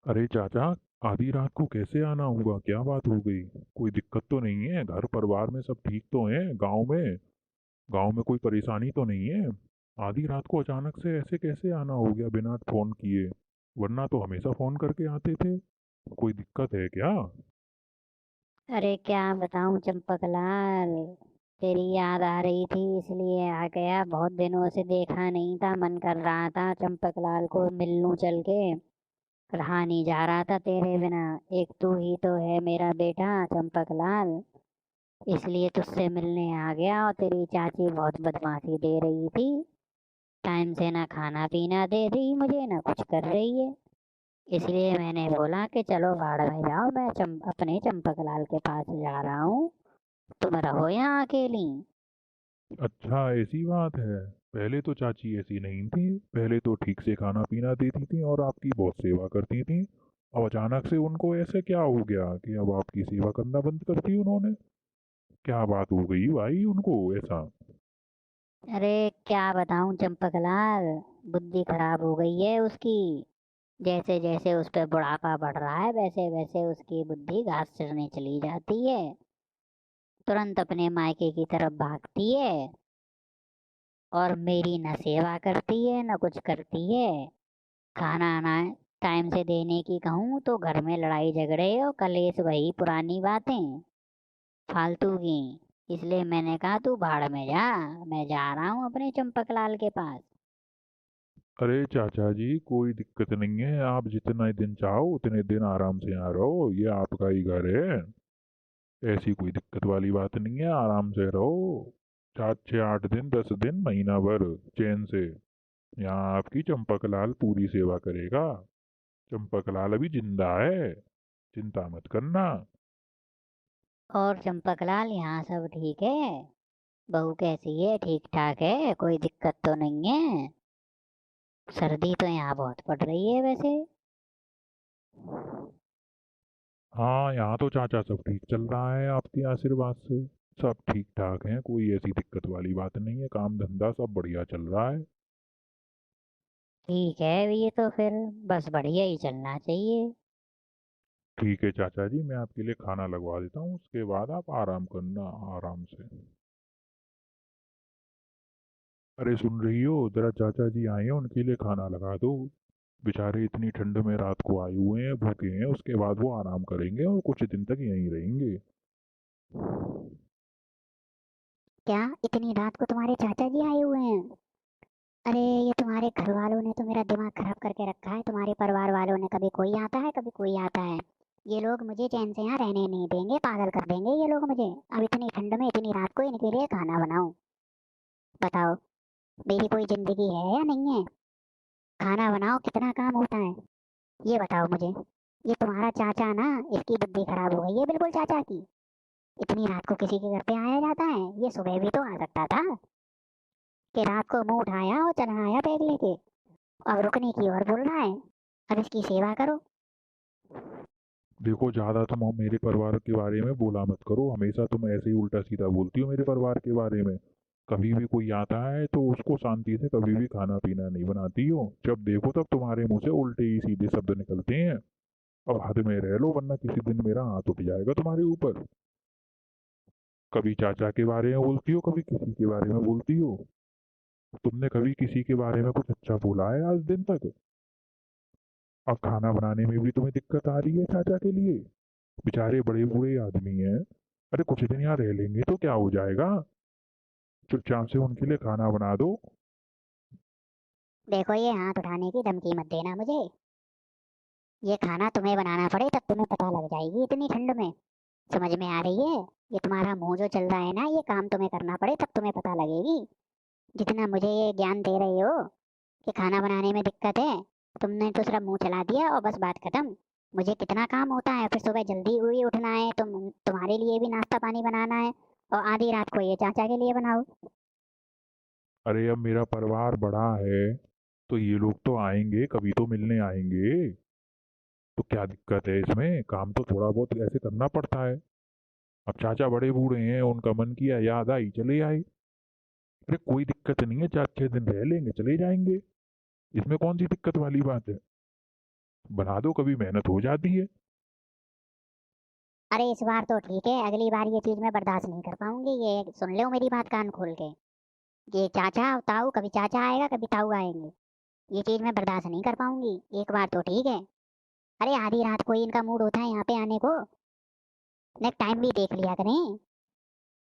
अरे चाचा, आधी रात को कैसे आना होगा? क्या बात हो गई? कोई दिक्कत तो नहीं है? घर परिवार में सब ठीक तो हैं? गांव में कोई परेशानी तो नहीं है? आधी रात को अचानक से ऐसे कैसे आना हो गया बिना फोन किए? वरना तो हमेशा फोन करके आते थे। कोई दिक्कत है क्या? अरे क्या बताऊं चंपक लाल। तेरी याद आ रही थी इसलिए आ गया। बहुत दिनों से देखा नहीं था, मन कर रहा था चंपक लाल को मिल लूं चल के। रहा नहीं जा रहा था तेरे बिना। एक तू ही तो है मेरा बेटा चंपक लाल। इसलिए तुझसे मिलने आ गया। और तेरी चाची बहुत बदमाशी दे रही थी। टाइम से ना खाना पीना दे रही मुझे, ना कुछ कर रही है। इसलिए मैंने बोला कि चलो भाड़ में जाओ, मैं अपने चंपक लाल के पास जा रहा हूँ। तुम रहो यहाँ अकेली। अच्छा, ऐसी बात है। पहले तो चाची ऐसी नहीं थी। पहले तो ठीक से खाना पीना देती थी और आपकी बहुत सेवा करती थी। अब अचानक से उनको ऐसे क्या हो गया कि अब आपकी सेवा करना बंद कर दी उन्होंने? क्या बात हो गई भाई उनको ऐसा? अरे क्या बताऊं चंपक लाल। बुद्धि खराब हो गई है उसकी। जैसे जैसे उस पे बुढ़ापा बढ़ रहा है वैसे वैसे उसकी बुद्धि घास चरने चली जाती है। तुरंत अपने मायके की तरफ भागती है। और मेरी न सेवा करती है न कुछ करती है। खाना ना टाइम से देने की कहूँ तो घर में लड़ाई झगड़े और कलेश, वही पुरानी बातें फालतू की। इसलिए मैंने कहा तू भाड़ में जा। मैं जा रहा हूँ अपने चंपक लाल के पास। अरे चाचा जी, कोई दिक्कत नहीं है। आप जितने दिन चाहो उतने दिन आराम से यहाँ रहो। ये आपका ही घर है। ऐसी कोई दिक्कत वाली बात नहीं है। आराम से रहो। 4 6 8 दिन 10 दिन महीना भर चैन से। यहाँ आपकी चंपक लाल पूरी सेवा करेगा। चंपक लाल अभी जिंदा है। चिंता मत करना। और चंपक लाल यहाँ सब ठीक है? बहू कैसी है? ठीक ठाक है? कोई दिक्कत तो नहीं है? सर्दी तो यहाँ बहुत पड़ रही है वैसे। हाँ, यहाँ तो चाचा सब ठीक चल रहा है आपके आशीर्वाद से। सब ठीक ठाक है। कोई ऐसी दिक्कत वाली बात नहीं है। काम धंधा सब बढ़िया चल रहा है। ठीक है ये तो फिर बस बढ़िया ही चलना चाहिए। ठीक है चाचा जी, मैं आपके लिए खाना लगवा देता हूँ। उसके बाद आप आराम करना आराम से। अरे सुन रही हो? जरा चाचा जी आए हैं, उनके लिए खाना लगा दो। बेचारे इतनी ठंड में रात को आए हुए हैं, भूखे हैं। उसके बाद वो आराम करेंगे और कुछ दिन तक यहीं रहेंगे। क्या इतनी रात को तुम्हारे चाचा जी आए हुए हैं? अरे ये तुम्हारे घर वालों ने तो मेरा दिमाग खराब करके रखा है। तुम्हारे परिवार वालों ने कभी कोई आता है कभी कोई आता है। ये लोग मुझे चैन से यहाँ रहने नहीं देंगे, पागल कर देंगे ये लोग मुझे। अब इतनी ठंड में इतनी रात को इनके लिए खाना बनाऊं? बताओ, मेरी कोई जिंदगी है या नहीं है? खाना बनाओ, कितना काम होता है ये बताओ मुझे। ये तुम्हारा चाचा ना, इसकी बुद्धि खराब हो गई है बिल्कुल चाचा की। इतनी रात को किसी के घर पे आया जाता है? ये सुबह भी तो आ सकता था। कि रात को मुंह उठाया और चला आया बैग लेके। अब रुकने की और बोल रहा है। अब इसकी सेवा करो। देखो, ज्यादा तुम मेरे परिवार के बारे में बोला मत करो। हमेशा तुम ऐसे ही उल्टा सीधा बोलती हो मेरे परिवार के बारे में। कभी भी कोई आता है तो उसको शांति से कभी भी खाना पीना नहीं बनाती हो। जब देखो तब तुम्हारे मुंह से उल्टे ही सीधे शब्द निकलते हैं। अब हद में रह लो, वरना किसी दिन मेरा हाथ उठ जाएगा तुम्हारे ऊपर। कभी चाचा के बारे में बोलती हो, कभी किसी के बारे में बोलती हो। तुमने कभी किसी के बारे में कुछ अच्छा बोला है आज दिन तक? अब खाना बनाने में भी तुम्हें दिक्कत आ रही है चाचा के लिए? बेचारे बड़े बूढ़े आदमी हैं। अरे कुछ दिन यहाँ रह लेंगे तो क्या हो जाएगा? चुपचाप से उनके लिए खाना बना दो। देखो ये हाथ उठाने की धमकी मत देना मुझे। ये खाना तुम्हें बनाना पड़े तब तुम्हें पता लग जाएगी इतनी ठंड में। समझ में आ रही है? ये तुम्हारा मुंह जो चल रहा है ना, ये काम तुम्हें करना पड़े तब तुम्हें पता लगेगी। जितना मुझे ये ज्ञान दे रहे हो कि खाना बनाने में दिक्कत है, तुमने तो सिर्फ मुंह चला दिया और बस बात खत्म। मुझे कितना काम होता है, फिर सुबह जल्दी हुई उठना है, तुम्हारे लिए भी नाश्ता पानी बनाना है। और आधी रात को ये चाचा के लिए बनाओ। अरे अब मेरा परिवार बड़ा है तो ये लोग तो आएंगे, कभी तो मिलने आएंगे। तो क्या दिक्कत है इसमें? काम तो थोड़ा बहुत ऐसे करना पड़ता है। अब चाचा बड़े बूढ़े हैं, उनका मन किया याद आई चले आए। अरे कोई दिक्कत नहीं है, 4 6 दिन रह लेंगे चले जाएंगे। इसमें कौन सी दिक्कत वाली बात है? बना दो, कभी मेहनत हो जाती है। अरे इस बार तो ठीक है, अगली बार ये चीज मैं बर्दाश्त नहीं कर पाऊंगी। ये सुन लो मेरी बात कान खोल के। ये चाचा ताऊ, कभी चाचा आएगा कभी ताऊ आएंगे। ये चीज मैं बर्दाश्त नहीं कर पाऊंगी। एक बार तो ठीक है। अरे आधी रात को ही इनका मूड होता है यहाँ पे आने को। नेक्स्ट टाइम भी देख लिया करें।